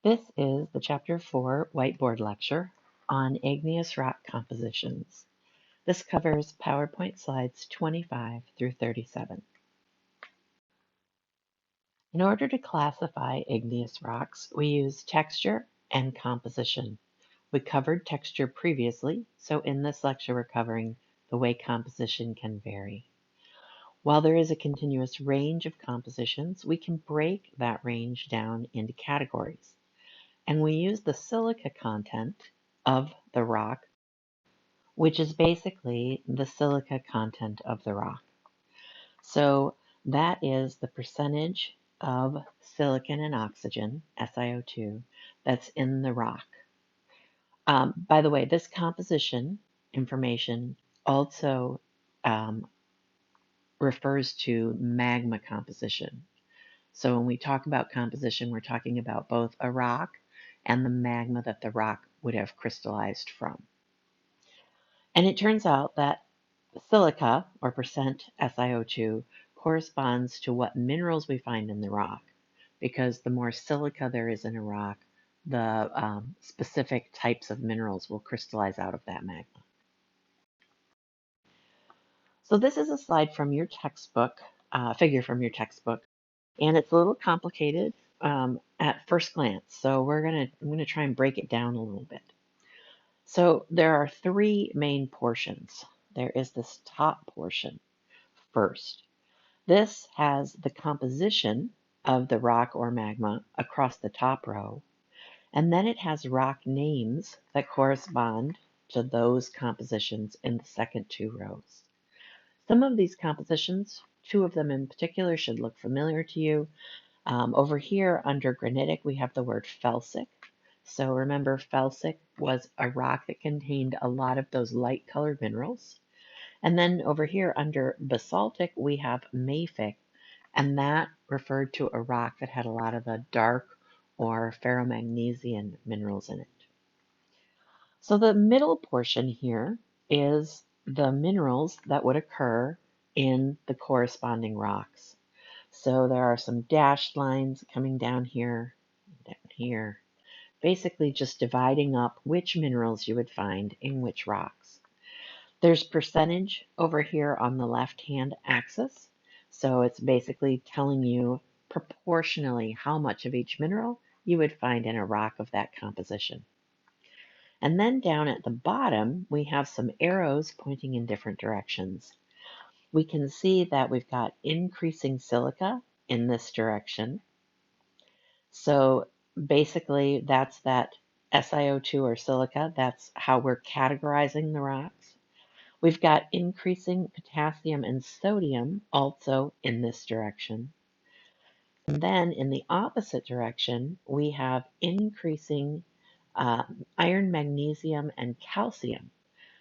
This is the Chapter 4 whiteboard lecture on igneous rock compositions. This covers PowerPoint slides 25 through 37. In order to classify igneous rocks, we use texture and composition. We covered texture previously, so in this lecture we're covering the way composition can vary. While there is a continuous range of compositions, we can break that range down into categories. And we use the silica content of the rock, which is basically the silica content of the rock. So that is the percentage of silicon and oxygen, SiO2, that's in the rock. By the way, this composition information also refers to magma composition. So when we talk about composition, we're talking about both a rock and the magma that the rock would have crystallized from. And it turns out that silica, or percent SiO2, corresponds to what minerals we find in the rock, because the more silica there is in a rock, the specific types of minerals will crystallize out of that magma. So this is a slide from your textbook, figure from your textbook, and it's a little complicated at first glance. So I'm gonna try and break it down a little bit. So there are three main portions. There is this top portion first. This has the composition of the rock or magma across the top row, and then it has rock names that correspond to those compositions in the second two rows. Some of these compositions, two of them in particular, should look familiar to you. Over here under granitic, we have the word felsic. So remember, felsic was a rock that contained a lot of those light colored minerals. And then over here under basaltic, we have mafic, and that referred to a rock that had a lot of the dark or ferromagnesian minerals in it. So the middle portion here is the minerals that would occur in the corresponding rocks. So there are some dashed lines coming down here, basically just dividing up which minerals you would find in which rocks. There's percentage over here on the left-hand axis. So it's basically telling you proportionally how much of each mineral you would find in a rock of that composition. And then down at the bottom, we have some arrows pointing in different directions. We can see that we've got increasing silica in this direction. So basically that's that SiO2 or silica. That's how we're categorizing the rocks. We've got increasing potassium and sodium also in this direction. And then in the opposite direction, we have increasing iron, magnesium, and calcium.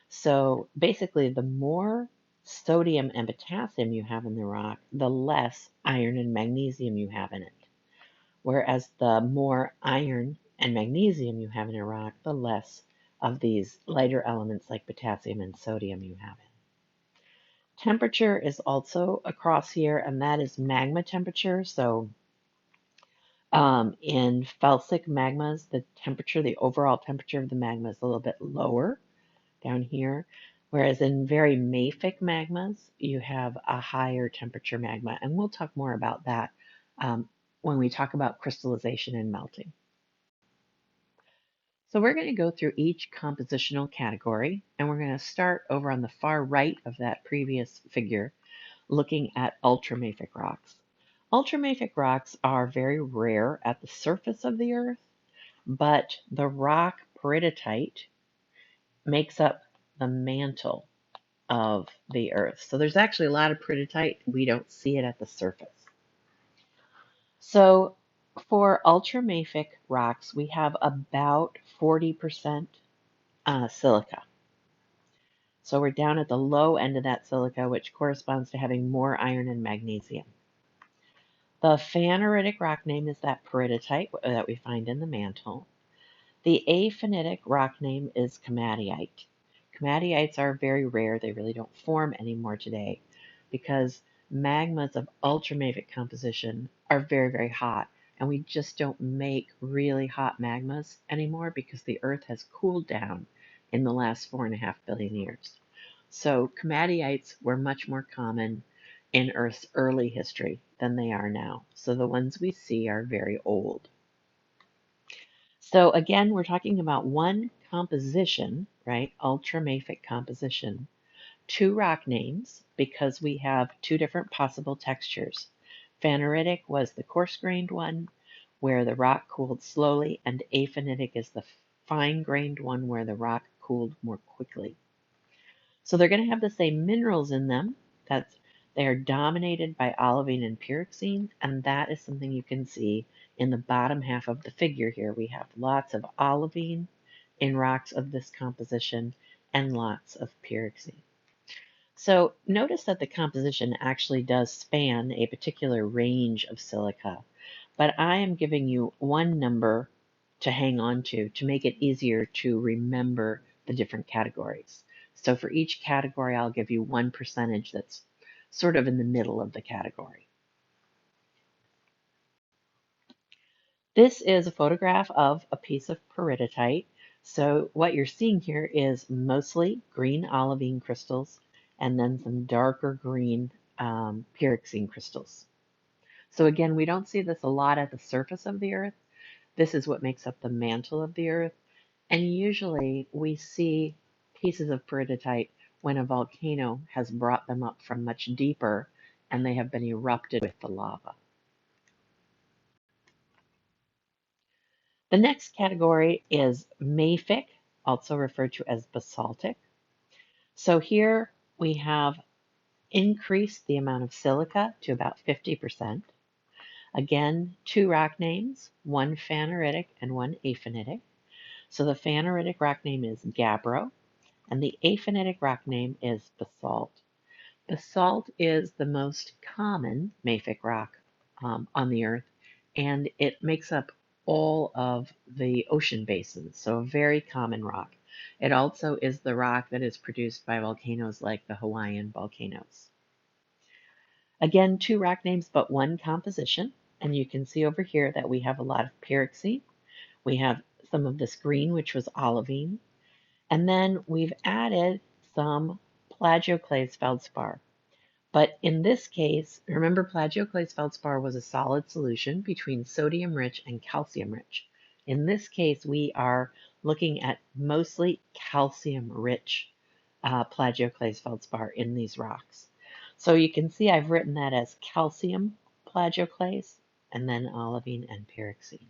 So basically, the more sodium and potassium you have in the rock, the less iron and magnesium you have in it. Whereas the more iron and magnesium you have in a rock, the less of these lighter elements like potassium and sodium you have in. Temperature is also across here, and that is magma temperature. So in felsic magmas, the overall temperature of the magma is a little bit lower down here, whereas in very mafic magmas, you have a higher temperature magma, and we'll talk more about that when we talk about crystallization and melting. So we're going to go through each compositional category, and we're going to start over on the far right of that previous figure, looking at ultramafic rocks. Ultramafic rocks are very rare at the surface of the Earth, but the rock peridotite makes up the mantle of the Earth. So there's actually a lot of peridotite. We don't see it at the surface. So for ultramafic rocks, we have about 40% silica. So we're down at the low end of that silica, which corresponds to having more iron and magnesium. The phaneritic rock name is that peridotite that we find in the mantle. The aphanitic rock name is komatiite. Komatiites are very rare. They really don't form anymore today because magmas of ultramafic composition are very, very hot. and we just don't make really hot magmas anymore because the Earth has cooled down in the last 4.5 billion years. So komatiites were much more common in Earth's early history than they are now. So the ones we see are very old. So again, we're talking about one composition, right? Ultramafic composition. Two rock names because we have two different possible textures. Phaneritic was the coarse-grained one where the rock cooled slowly, and aphanitic is the fine-grained one where the rock cooled more quickly. So they're going to have the same minerals in them. They are dominated by olivine and pyroxene, and that is something you can see in the bottom half of the figure here. We have lots of olivine in rocks of this composition and lots of pyroxene. So notice that the composition actually does span a particular range of silica, but I am giving you one number to hang on to make it easier to remember the different categories. So for each category, I'll give you one percentage that's sort of in the middle of the category. This is a photograph of a piece of peridotite. So what you're seeing here is mostly green olivine crystals and then some darker green pyroxene crystals. So again, we don't see this a lot at the surface of the Earth. This is what makes up the mantle of the Earth. And usually we see pieces of peridotite when a volcano has brought them up from much deeper and they have been erupted with the lava. The next category is mafic, also referred to as basaltic. So here we have increased the amount of silica to about 50%. Again, two rock names, one phaneritic and one aphanitic. So the phaneritic rock name is gabbro, and the aphanitic rock name is basalt. Basalt is the most common mafic rock on the Earth, and it makes up all of the ocean basins, so a very common rock. It also is the rock that is produced by volcanoes like the Hawaiian volcanoes. Again, two rock names, but one composition, and you can see over here that we have a lot of pyroxene. We have some of this green, which was olivine, and then we've added some plagioclase feldspar. But in this case, remember plagioclase feldspar was a solid solution between sodium-rich and calcium-rich. In this case, we are looking at mostly calcium-rich plagioclase feldspar in these rocks. So you can see I've written that as calcium plagioclase and then olivine and pyroxene.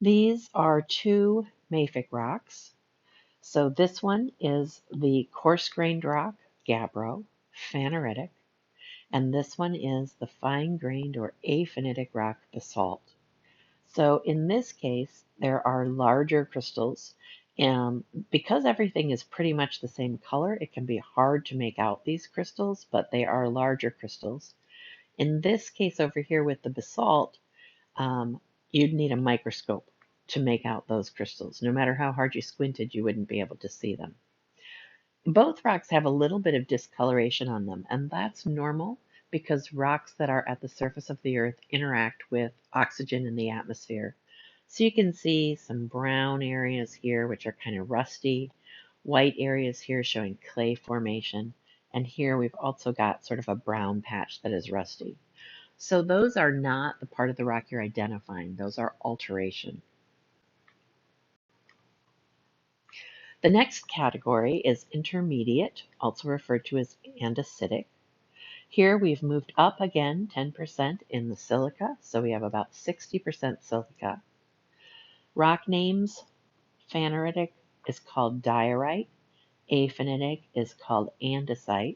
These are two mafic rocks. So this one is the coarse-grained rock, gabbro, phaneritic, and this one is the fine-grained or aphanitic rock, basalt. So in this case, there are larger crystals. Because everything is pretty much the same color, it can be hard to make out these crystals, but they are larger crystals. In this case over here with the basalt, you'd need a microscope to make out those crystals. No matter how hard you squinted, you wouldn't be able to see them. Both rocks have a little bit of discoloration on them, and that's normal because rocks that are at the surface of the Earth interact with oxygen in the atmosphere. So you can see some brown areas here, which are kind of rusty, white areas here showing clay formation, and here we've also got sort of a brown patch that is rusty. So those are not the part of the rock you're identifying. Those are alteration. The next category is intermediate, also referred to as andesitic. Here we've moved up again 10% in the silica, so we have about 60% silica. Rock names, phaneritic is called diorite, aphanitic is called andesite.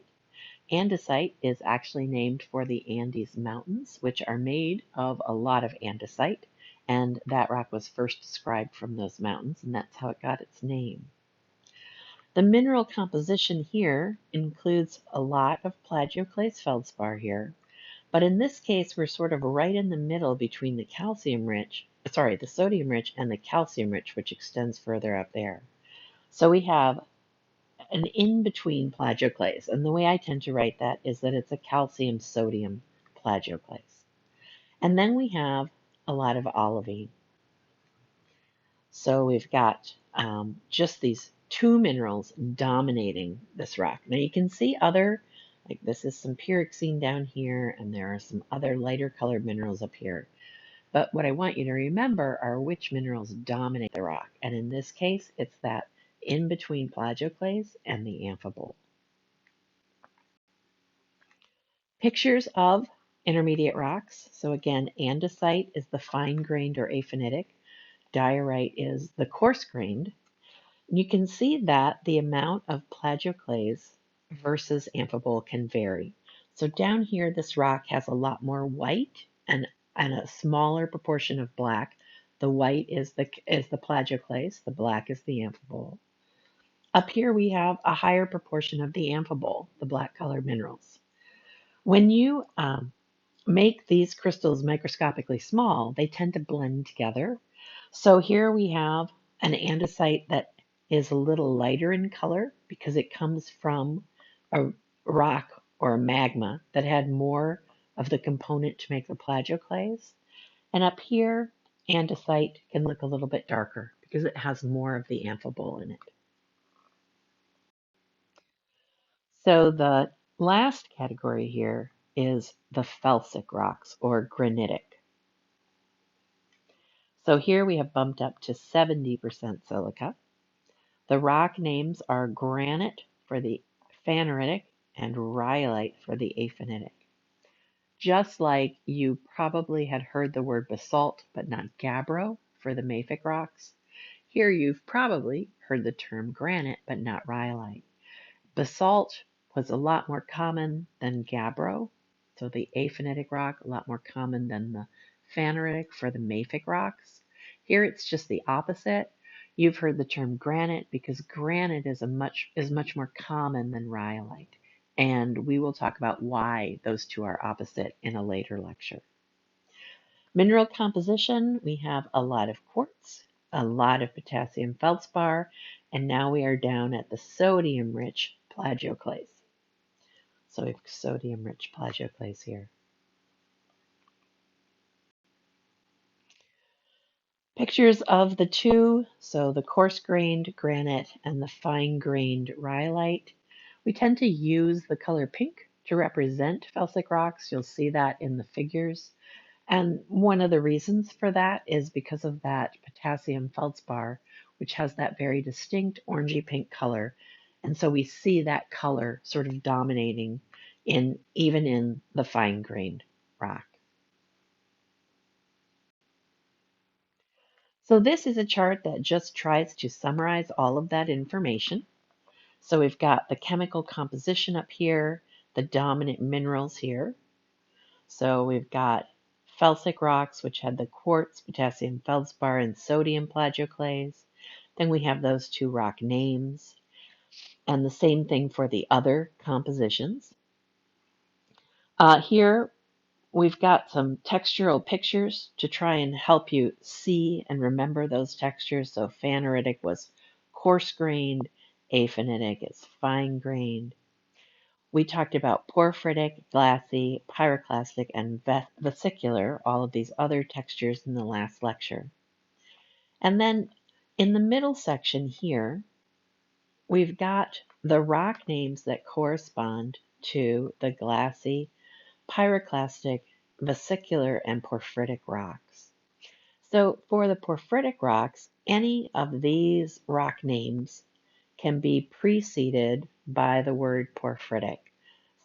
Andesite is actually named for the Andes Mountains, which are made of a lot of andesite, and that rock was first described from those mountains, and that's how it got its name. The mineral composition here includes a lot of plagioclase feldspar here, but in this case we're sort of right in the middle between the the sodium-rich and the calcium-rich, which extends further up there. So we have an in-between plagioclase, and the way I tend to write that is that it's a calcium-sodium plagioclase. And then we have a lot of olivine. So we've got just these two minerals dominating this rock. Now you can see other, like this is some pyroxene down here, and there are some other lighter colored minerals up here. But what I want you to remember are which minerals dominate the rock. And in this case, it's that in between plagioclase and the amphibole. Pictures of intermediate rocks. So again, andesite is the fine-grained or aphanitic. Diorite is the coarse-grained. You can see that the amount of plagioclase versus amphibole can vary. So down here, this rock has a lot more white and a smaller proportion of black. The white is the plagioclase, the black is the amphibole. Up here we have a higher proportion of the amphibole, the black colored minerals. When you make these crystals microscopically small, they tend to blend together. So here we have an andesite that is a little lighter in color because it comes from a rock or a magma that had more of the component to make the plagioclase. And up here, andesite can look a little bit darker because it has more of the amphibole in it. So the last category here is the felsic rocks or granitic. So here we have bumped up to 70% silica. The rock names are granite for the phaneritic and rhyolite for the aphanitic. Just like you probably had heard the word basalt but not gabbro for the mafic rocks, here you've probably heard the term granite but not rhyolite. Basalt was a lot more common than gabbro, so the aphanitic rock, a lot more common than the phaneritic for the mafic rocks. Here it's just the opposite. You've heard the term granite because granite is much more common than rhyolite, and we will talk about why those two are opposite in a later lecture. Mineral composition, we have a lot of quartz, a lot of potassium feldspar, and now we are down at the sodium-rich plagioclase. So we have sodium-rich plagioclase here. Pictures of the two, so the coarse-grained granite and the fine-grained rhyolite. We tend to use the color pink to represent felsic rocks. You'll see that in the figures. And one of the reasons for that is because of that potassium feldspar, which has that very distinct orangey pink color. And so we see that color sort of dominating even in the fine-grained rock. So this is a chart that just tries to summarize all of that information. So we've got the chemical composition up here, the dominant minerals here. So we've got felsic rocks, which had the quartz, potassium feldspar, and sodium plagioclase. Then we have those two rock names. And the same thing for the other compositions. Here we've got some textural pictures to try and help you see and remember those textures. So phaneritic was coarse-grained, aphanitic is fine-grained. We talked about porphyritic, glassy, pyroclastic, and vesicular, all of these other textures in the last lecture. And then in the middle section here, we've got the rock names that correspond to the glassy, pyroclastic, vesicular, and porphyritic rocks. So for the porphyritic rocks, any of these rock names can be preceded by the word porphyritic.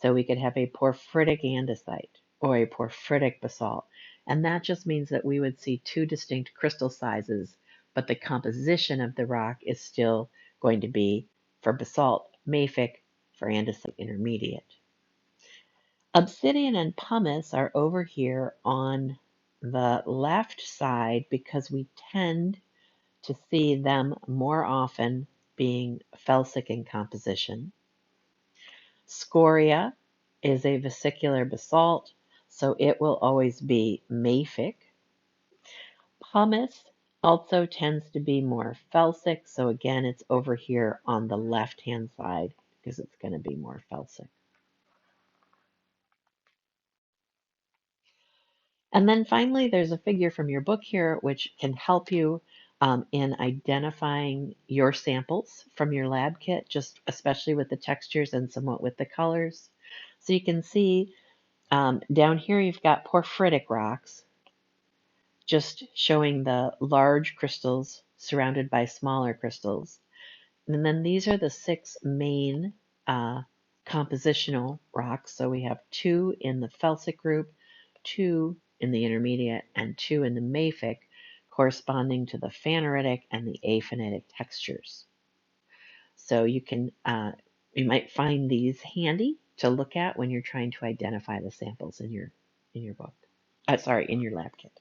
So we could have a porphyritic andesite or a porphyritic basalt. And that just means that we would see two distinct crystal sizes, but the composition of the rock is still going to be, for basalt, mafic, for andesite, intermediate. Obsidian and pumice are over here on the left side because we tend to see them more often being felsic in composition. Scoria is a vesicular basalt, so it will always be mafic. Pumice also tends to be more felsic, so again, it's over here on the left-hand side because it's going to be more felsic. And then finally, there's a figure from your book here which can help you in identifying your samples from your lab kit, just especially with the textures and somewhat with the colors. So you can see down here you've got porphyritic rocks, just showing the large crystals surrounded by smaller crystals. And then these are the six main compositional rocks. So we have two in the felsic group, two in the intermediate, and two in the mafic, corresponding to the phaneritic and the aphanitic textures. So you might find these handy to look at when you're trying to identify the samples in your book. Sorry, in your lab kit.